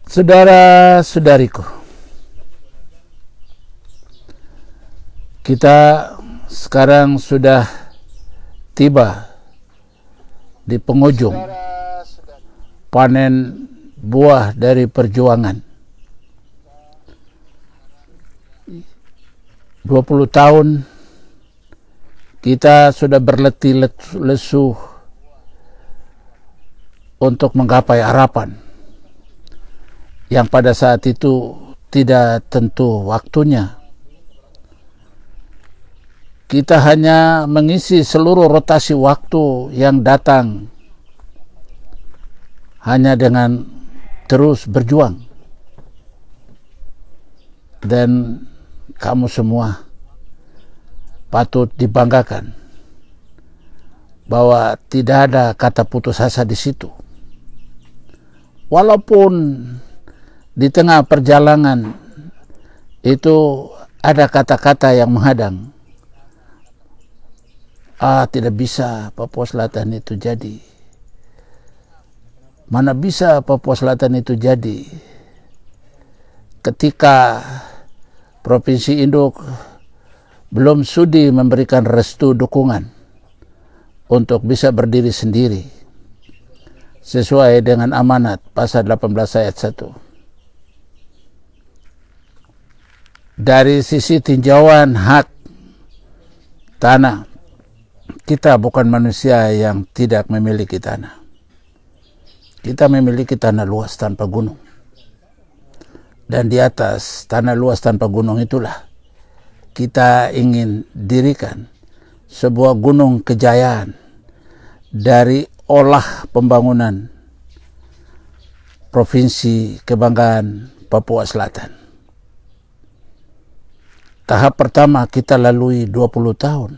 Saudara-saudariku, kita sekarang sudah tiba di penghujung panen buah dari perjuangan. 20 tahun kita sudah berletih lesu untuk menggapai harapan yang pada saat itu tidak tentu waktunya. Kita hanya mengisi seluruh rotasi waktu yang datang hanya dengan terus berjuang. Dan kamu semua patut dibanggakan bahwa tidak ada kata putus asa di situ. Walaupun di tengah perjalanan itu ada kata-kata yang menghadang. Tidak bisa Papua Selatan itu jadi. Mana bisa Papua Selatan itu jadi ketika Provinsi Induk belum sudi memberikan restu dukungan untuk bisa berdiri sendiri sesuai dengan amanat pasal 18 ayat 1. Dari sisi tinjauan hak tanah, kita bukan manusia yang tidak memiliki tanah. Kita memiliki tanah luas tanpa gunung. Dan di atas tanah luas tanpa gunung itulah kita ingin dirikan sebuah gunung kejayaan dari olah pembangunan Provinsi Kebanggaan Papua Selatan. Tahap pertama kita lalui 20 tahun.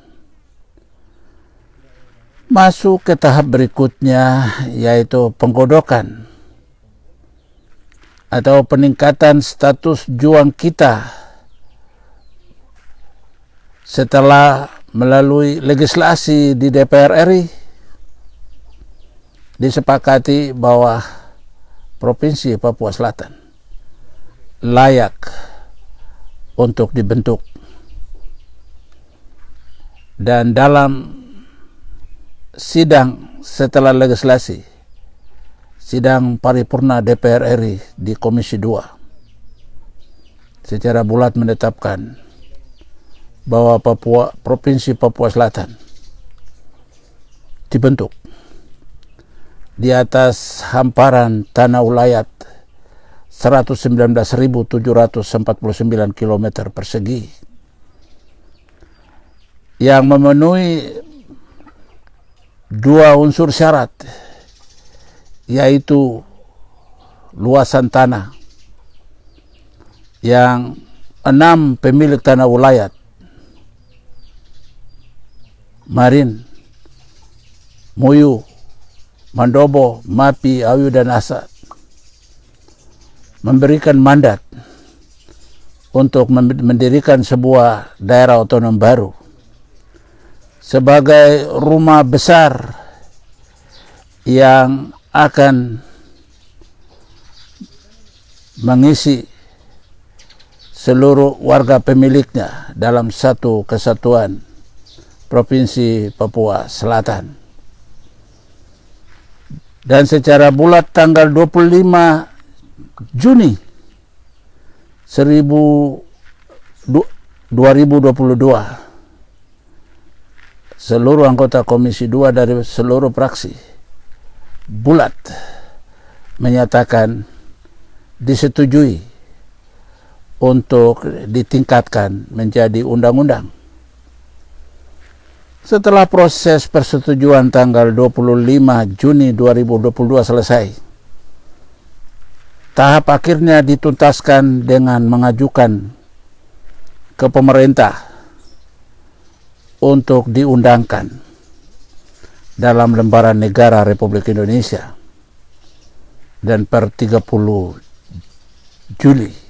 Masuk ke tahap berikutnya, yaitu penggodokan atau peningkatan status juang kita setelah melalui legislasi di DPR RI disepakati bahwa Provinsi Papua Selatan layak untuk dibentuk. Dan dalam sidang setelah legislasi, sidang paripurna DPR RI di Komisi 2 secara bulat menetapkan bahwa Provinsi Papua Selatan dibentuk di atas hamparan tanah ulayat 119.749 km persegi yang memenuhi dua unsur syarat, yaitu luasan tanah yang 6 pemilik tanah ulayat, Marin, Muyu, Mandobo, Mapi, Ayu, dan Asat memberikan mandat untuk mendirikan sebuah daerah otonom baru sebagai rumah besar yang akan mengisi seluruh warga pemiliknya dalam satu kesatuan Provinsi Papua Selatan. Dan secara bulat tanggal 25 Juni 2022, seluruh anggota Komisi 2 dari seluruh fraksi bulat menyatakan disetujui untuk ditingkatkan menjadi undang-undang. Setelah proses persetujuan tanggal 25 Juni 2022 selesai, tahap akhirnya dituntaskan dengan mengajukan ke pemerintah untuk diundangkan dalam lembaran negara Republik Indonesia. Dan per 30 Juli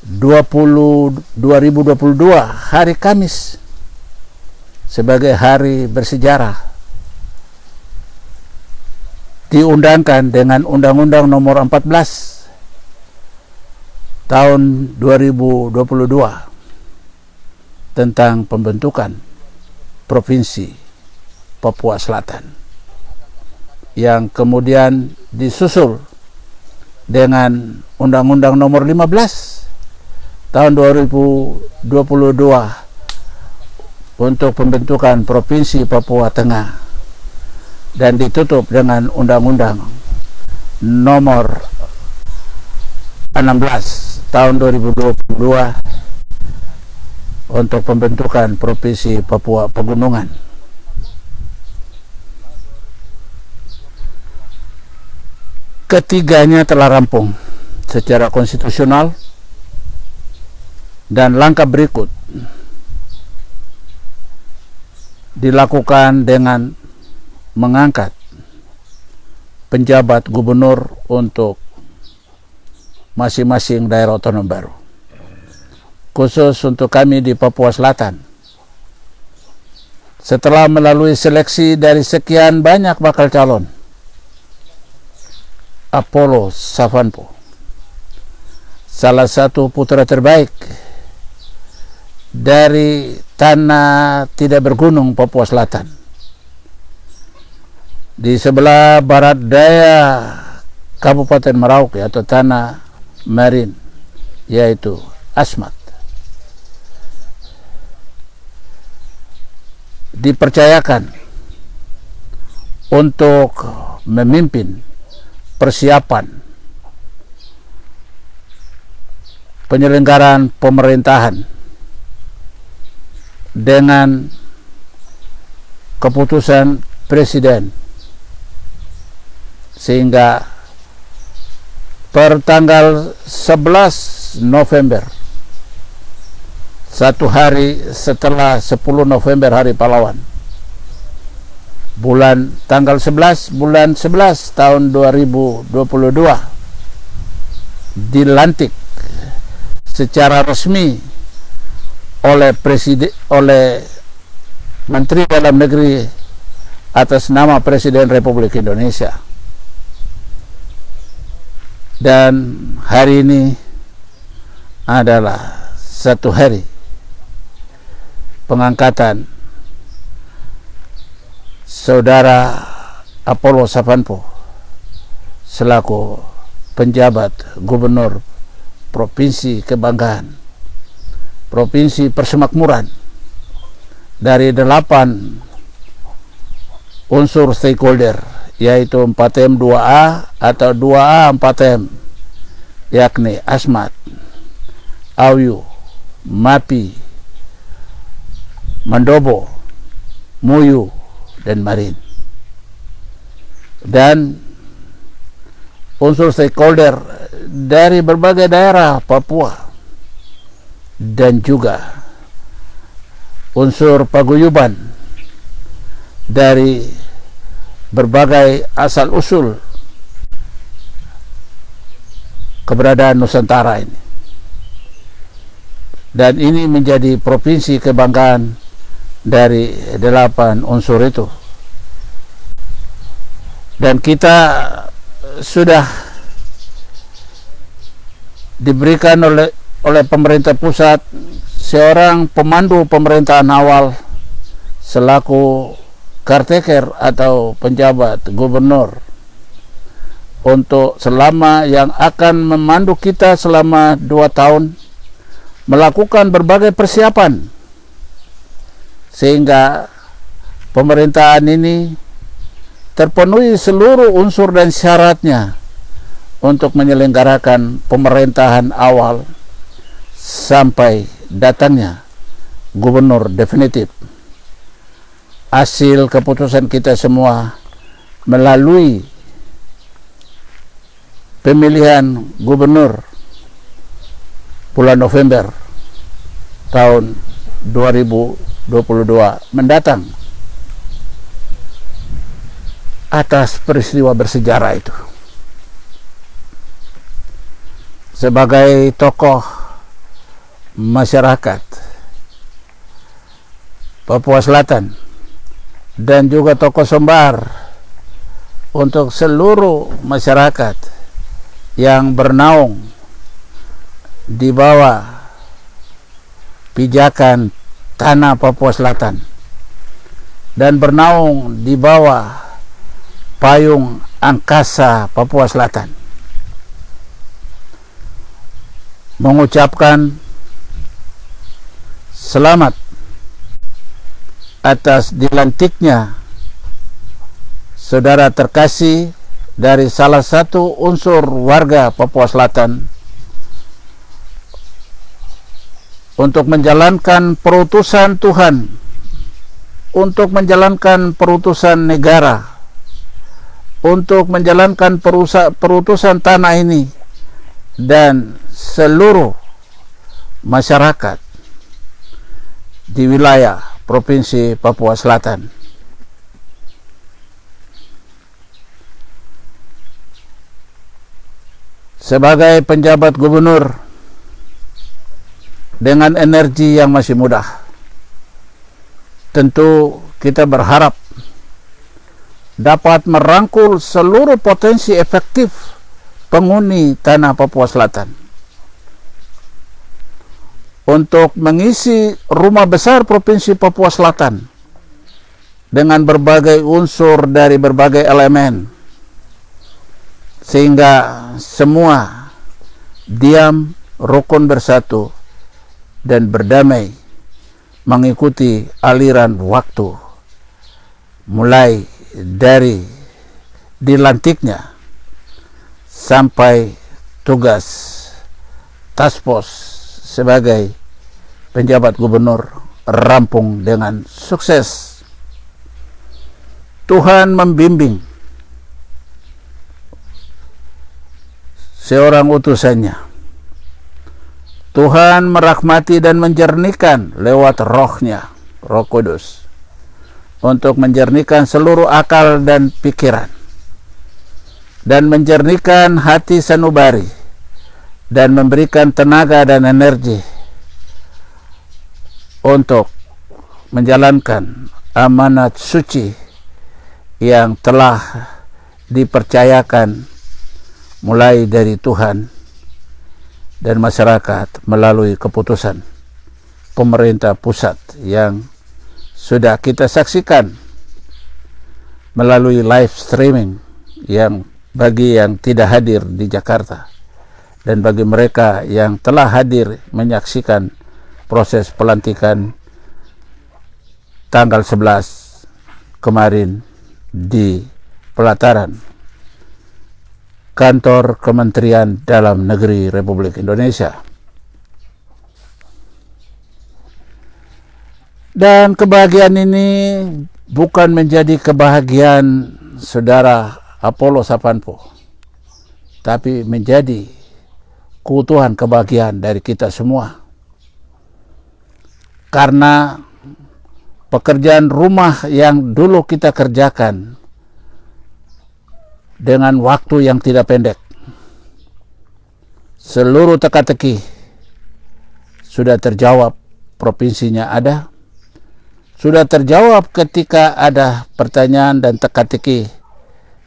2022 hari Kamis sebagai hari bersejarah diundangkan dengan Undang-Undang Nomor 14 tahun 2022 tentang pembentukan Provinsi Papua Selatan, yang kemudian disusul dengan Undang-Undang Nomor 15 tahun 2022 untuk pembentukan Provinsi Papua Tengah, dan ditutup dengan Undang-Undang Nomor 16 tahun 2022 untuk pembentukan Provinsi Papua Pegunungan. Ketiganya telah rampung secara konstitusional, dan langkah berikut dilakukan dengan mengangkat penjabat gubernur untuk masing-masing daerah otonom baru. Khusus untuk kami di Papua Selatan, setelah melalui seleksi dari sekian banyak bakal calon, Apollo Savanpo, salah satu putra terbaik dari tanah tidak bergunung Papua Selatan, di sebelah barat daya Kabupaten Merauke atau tanah Marin, yaitu Asmat, dipercayakan untuk memimpin persiapan penyelenggaraan pemerintahan dengan keputusan Presiden, sehingga per tanggal 11 November, satu hari setelah 10 November Hari Pahlawan, tanggal 11 bulan 11 tahun 2022, dilantik secara resmi oleh Menteri Dalam Negeri atas nama Presiden Republik Indonesia. Dan hari ini adalah satu hari pengangkatan Saudara Apollo Savanpo selaku penjabat gubernur Provinsi Kebanggaan, Provinsi Persemakmuran, dari 8 unsur stakeholder, yaitu 4M 2A atau 2A 4M, yakni Asmat, Auyu, Mapi, Mandobo, Muyu, dan Marin. Dan unsur stakeholder dari berbagai daerah Papua, dan juga unsur paguyuban dari berbagai asal-usul keberadaan Nusantara ini. Dan ini menjadi provinsi kebanggaan dari 8 unsur itu. Dan kita sudah diberikan oleh pemerintah pusat seorang pemandu pemerintahan awal selaku caretaker atau penjabat gubernur untuk selama yang akan memandu kita selama 2 tahun, melakukan berbagai persiapan sehingga pemerintahan ini terpenuhi seluruh unsur dan syaratnya untuk menyelenggarakan pemerintahan awal sampai datangnya gubernur definitif. Hasil keputusan kita semua melalui pemilihan gubernur bulan November tahun 2022 mendatang atas peristiwa bersejarah itu. Sebagai tokoh masyarakat Papua Selatan dan juga tokoh Sumbar untuk seluruh masyarakat yang bernaung di bawah pijakan tanah Papua Selatan dan bernaung di bawah payung angkasa Papua Selatan, mengucapkan selamat atas dilantiknya saudara terkasih dari salah satu unsur warga Papua Selatan untuk menjalankan perutusan Tuhan, untuk menjalankan perutusan negara, untuk menjalankan perutusan tanah ini dan seluruh masyarakat di wilayah Provinsi Papua Selatan. Sebagai penjabat gubernur dengan energi yang masih muda, tentu kita berharap dapat merangkul seluruh potensi efektif penghuni tanah Papua Selatan untuk mengisi rumah besar Provinsi Papua Selatan dengan berbagai unsur dari berbagai elemen, sehingga semua diam, rukun, bersatu, dan berdamai mengikuti aliran waktu, mulai dari dilantiknya sampai tugas Taskpos sebagai penjabat gubernur rampung dengan sukses. Tuhan membimbing seorang utusannya. Tuhan merahmati dan menjernihkan lewat rohnya, Roh Kudus, untuk menjernihkan seluruh akal dan pikiran, dan menjernihkan hati sanubari, dan memberikan tenaga dan energi untuk menjalankan amanat suci yang telah dipercayakan mulai dari Tuhan dan masyarakat melalui keputusan pemerintah pusat yang sudah kita saksikan melalui live streaming, yang bagi yang tidak hadir di Jakarta dan bagi mereka yang telah hadir menyaksikan proses pelantikan tanggal 11 kemarin di pelataran Kantor Kementerian Dalam Negeri Republik Indonesia. Dan kebahagiaan ini bukan menjadi kebahagiaan saudara Apollo Savanpo, tapi menjadi keutuhan kebahagiaan dari kita semua. Karena pekerjaan rumah yang dulu kita kerjakan dengan waktu yang tidak pendek, seluruh teka-teki sudah terjawab, provinsinya ada, sudah terjawab ketika ada pertanyaan dan teka-teki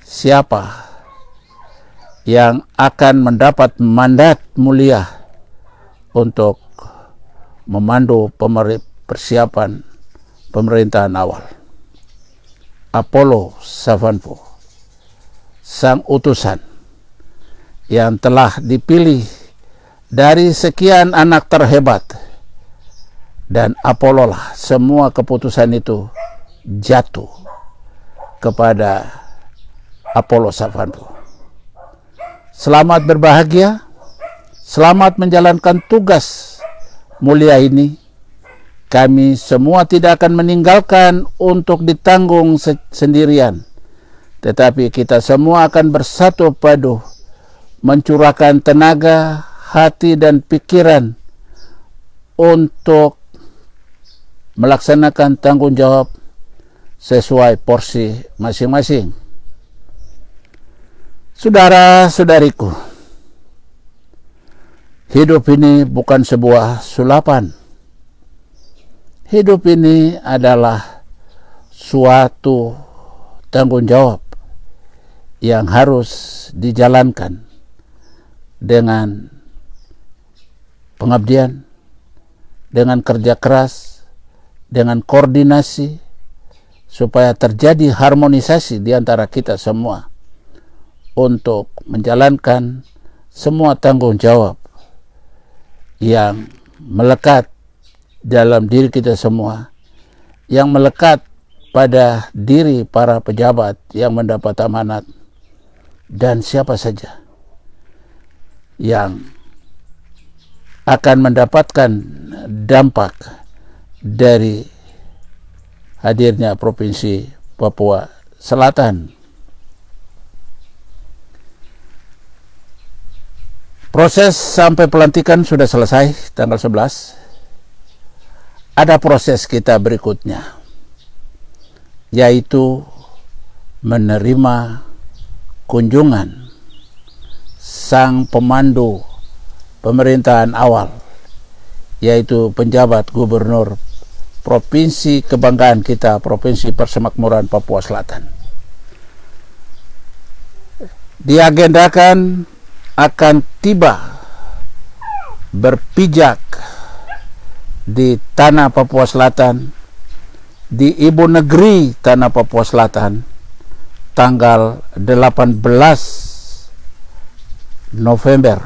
siapa yang akan mendapat mandat mulia untuk memandu persiapan pemerintahan awal. Apollo Savanpo, sang utusan yang telah dipilih dari sekian anak terhebat, dan Apollo lah semua keputusan itu jatuh kepada Apollo Savanpo. Selamat berbahagia, selamat menjalankan tugas mulia ini. Kami semua tidak akan meninggalkan untuk ditanggung sendirian, tetapi kita semua akan bersatu padu mencurahkan tenaga, hati, dan pikiran untuk melaksanakan tanggung jawab sesuai porsi masing-masing. Saudara-saudariku, hidup ini bukan sebuah sulapan. Hidup ini adalah suatu tanggung jawab yang harus dijalankan dengan pengabdian, dengan kerja keras, dengan koordinasi, supaya terjadi harmonisasi di antara kita semua untuk menjalankan semua tanggung jawab yang melekat dalam diri kita semua, yang melekat pada diri para pejabat yang mendapat amanat, dan siapa saja yang akan mendapatkan dampak dari hadirnya Provinsi Papua Selatan. Proses sampai pelantikan sudah selesai tanggal 11. Ada proses kita berikutnya, yaitu menerima kunjungan sang pemandu pemerintahan awal, yaitu penjabat gubernur provinsi kebanggaan kita, Provinsi Persemakmuran Papua Selatan. Diagendakan akan tiba berpijak di tanah Papua Selatan, di ibu negeri tanah Papua Selatan, tanggal 18 November,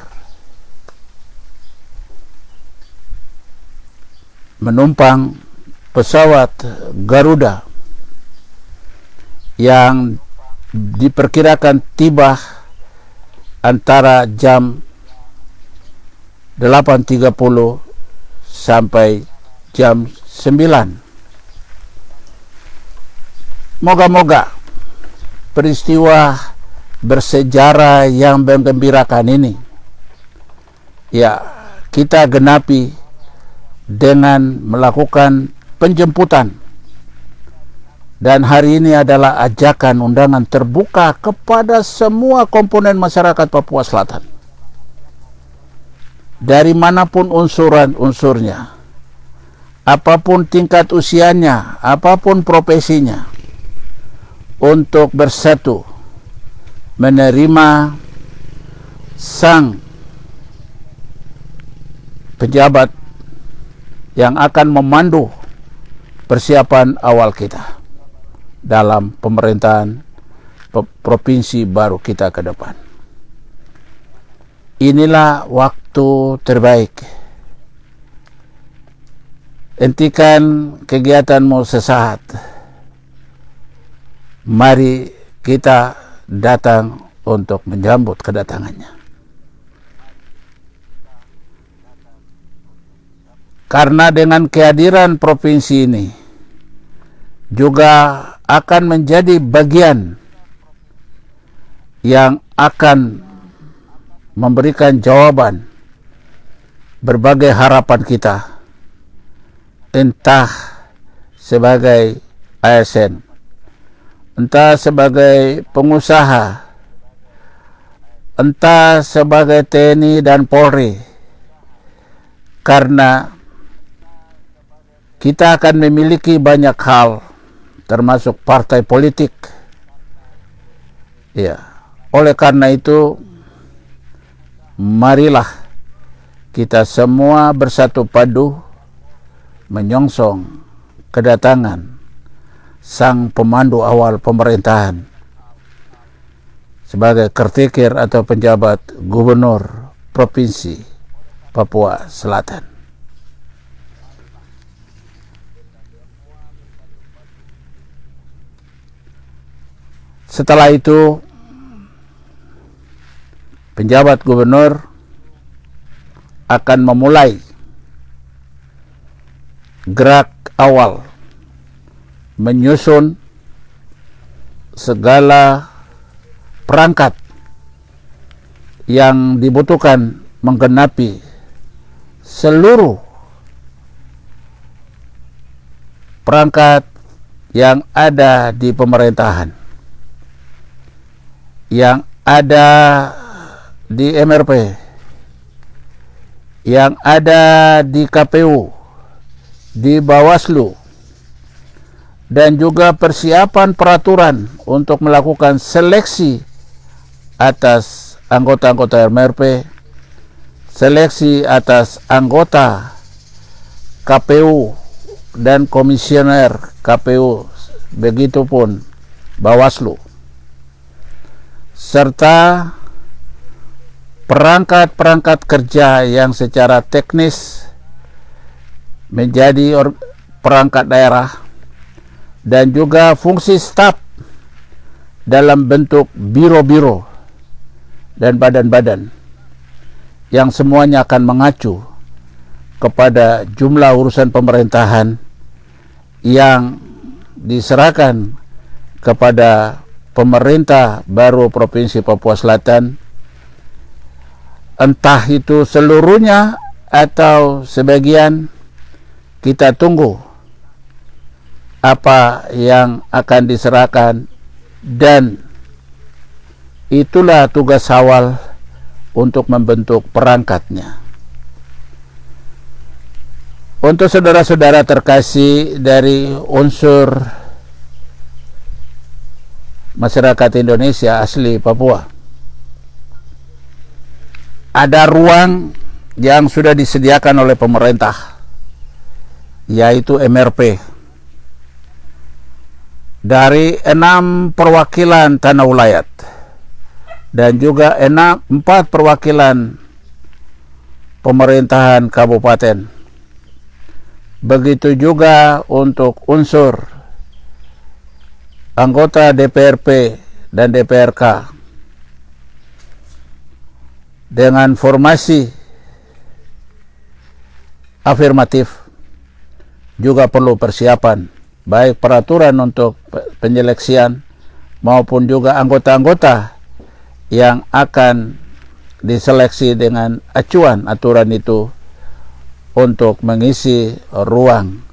menumpang pesawat Garuda yang diperkirakan tiba antara jam 8.30 sampai jam 9. Moga-moga peristiwa bersejarah yang menggembirakan ini ya kita genapi dengan melakukan penjemputan, dan hari ini adalah ajakan undangan terbuka kepada semua komponen masyarakat Papua Selatan, dari manapun unsurnya, apapun tingkat usianya, apapun profesinya, untuk bersatu menerima sang pejabat yang akan memandu persiapan awal kita dalam pemerintahan provinsi baru kita ke depan. Inilah waktu terbaik. Hentikan kegiatanmu sesaat. Mari kita datang untuk menyambut kedatangannya. Karena dengan kehadiran provinsi ini juga akan menjadi bagian yang akan memberikan jawaban berbagai harapan kita, entah sebagai ASN, entah sebagai pengusaha, entah sebagai TNI dan Polri, karena kita akan memiliki banyak hal, termasuk partai politik. Ya, oleh karena itu, marilah kita semua bersatu padu menyongsong kedatangan sang pemandu awal pemerintahan sebagai caretaker atau penjabat gubernur Provinsi Papua Selatan. Setelah itu, penjabat gubernur akan memulai gerak awal menyusun segala perangkat yang dibutuhkan menggenapi seluruh perangkat yang ada di pemerintahan, yang ada di MRP, yang ada di KPU, di Bawaslu, dan juga persiapan peraturan untuk melakukan seleksi atas anggota-anggota MRP, seleksi atas anggota KPU dan komisioner KPU, begitupun Bawaslu, serta perangkat-perangkat kerja yang secara teknis menjadi perangkat daerah, dan juga fungsi staf dalam bentuk biro-biro dan badan-badan yang semuanya akan mengacu kepada jumlah urusan pemerintahan yang diserahkan kepada pemerintah baru Provinsi Papua Selatan, entah itu seluruhnya atau sebagian. Kita tunggu apa yang akan diserahkan, dan itulah tugas awal untuk membentuk perangkatnya. Untuk saudara-saudara terkasih dari unsur masyarakat Indonesia asli Papua, ada ruang yang sudah disediakan oleh pemerintah, yaitu MRP, dari 6 perwakilan tanah ulayat dan juga 4 perwakilan pemerintahan kabupaten. Begitu juga untuk unsur anggota DPRP dan DPRK dengan formasi afirmatif. Juga perlu persiapan, baik peraturan untuk penyeleksian maupun juga anggota-anggota yang akan diseleksi dengan acuan aturan itu untuk mengisi ruang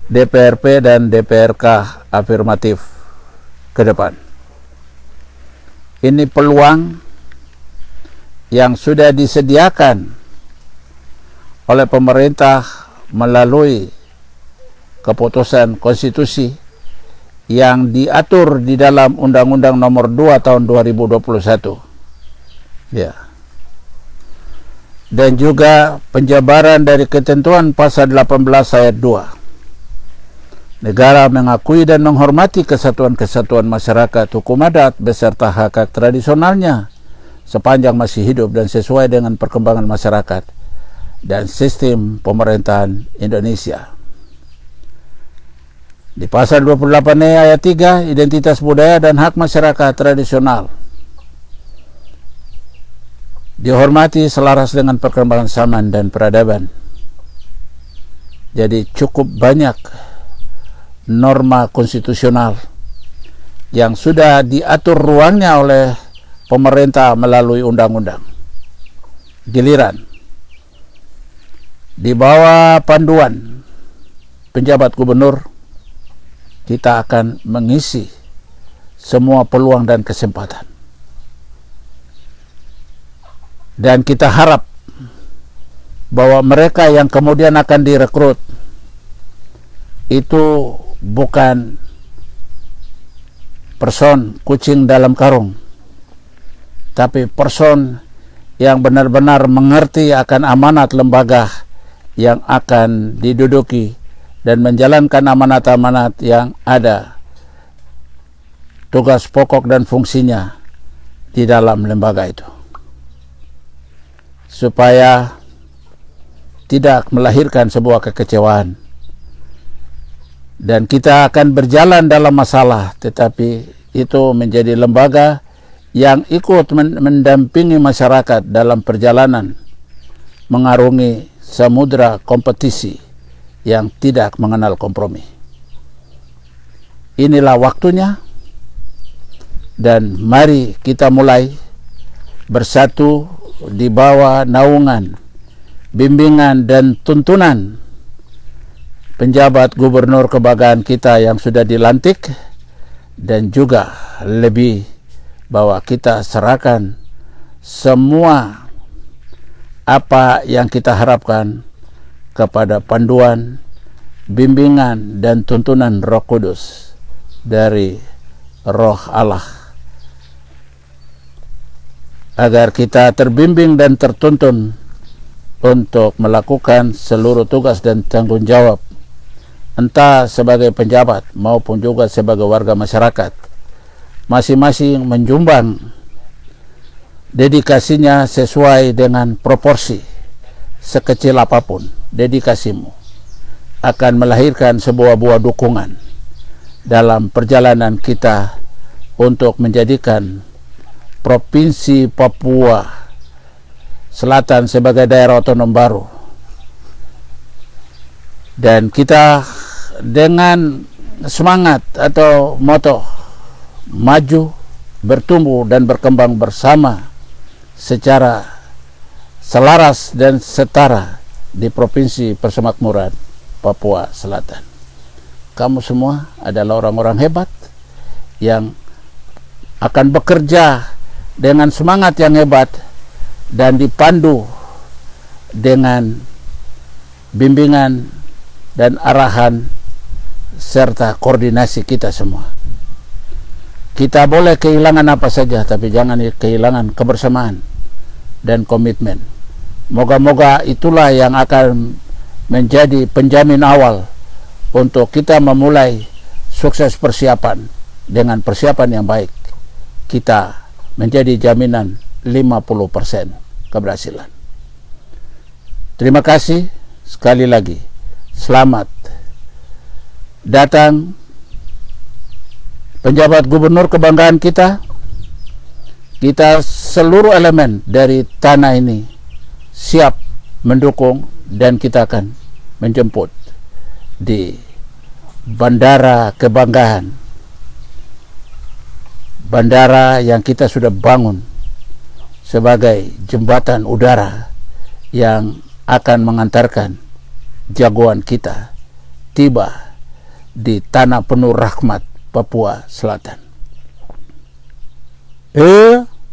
DPRP dan DPRK afirmatif ke depan. Ini peluang yang sudah disediakan oleh pemerintah melalui keputusan konstitusi yang diatur di dalam Undang-Undang Nomor 2 Tahun 2021. Ya. Dan juga penjabaran dari ketentuan pasal 18 ayat 2. Negara mengakui dan menghormati kesatuan-kesatuan masyarakat, hukum adat beserta hak-hak tradisionalnya sepanjang masih hidup dan sesuai dengan perkembangan masyarakat dan sistem pemerintahan Indonesia. Di pasal 28E ayat 3, identitas budaya dan hak masyarakat tradisional dihormati selaras dengan perkembangan zaman dan peradaban. Jadi cukup banyak norma konstitusional yang sudah diatur ruangnya oleh pemerintah melalui undang-undang. Giliran di bawah panduan penjabat gubernur, kita akan mengisi semua peluang dan kesempatan. Dan kita harap bahwa mereka yang kemudian akan direkrut itu bukan person kucing dalam karung, tapi person yang benar-benar mengerti akan amanat lembaga yang akan diduduki dan menjalankan amanat-amanat yang ada, tugas pokok dan fungsinya di dalam lembaga itu, supaya tidak melahirkan sebuah kekecewaan. Dan kita akan berjalan dalam masalah, tetapi itu menjadi lembaga yang ikut mendampingi masyarakat dalam perjalanan mengarungi samudra kompetisi yang tidak mengenal kompromi. Inilah waktunya, dan mari kita mulai bersatu di bawah naungan, bimbingan dan tuntunan penjabat gubernur kebanggaan kita yang sudah dilantik, dan juga lebih bahwa kita serahkan semua apa yang kita harapkan kepada panduan, bimbingan dan tuntunan Roh Kudus dari Roh Allah agar kita terbimbing dan tertuntun untuk melakukan seluruh tugas dan tanggung jawab, entah sebagai penjabat maupun juga sebagai warga masyarakat, masing-masing menjumbang dedikasinya sesuai dengan proporsi. Sekecil apapun dedikasimu akan melahirkan sebuah buah dukungan dalam perjalanan kita untuk menjadikan Provinsi Papua Selatan sebagai daerah otonom baru. Dan kita dengan semangat atau moto maju, bertumbuh dan berkembang bersama secara selaras dan setara di Provinsi Persemakmuran Papua Selatan. Kamu semua adalah orang-orang hebat yang akan bekerja dengan semangat yang hebat dan dipandu dengan bimbingan dan arahan serta koordinasi kita semua. Kita boleh kehilangan apa saja, tapi jangan kehilangan kebersamaan dan komitmen. Moga-moga itulah yang akan menjadi penjamin awal untuk kita memulai sukses persiapan. Dengan persiapan yang baik, kita menjadi jaminan 50% keberhasilan. Terima kasih sekali lagi. Selamat datang penjabat gubernur kebanggaan kita. Kita seluruh elemen dari tanah ini siap mendukung dan kita akan menjemput di Bandara Kebanggaan, bandara yang kita sudah bangun sebagai jembatan udara yang akan mengantarkan jagoan kita tiba di tanah penuh rahmat Papua Selatan.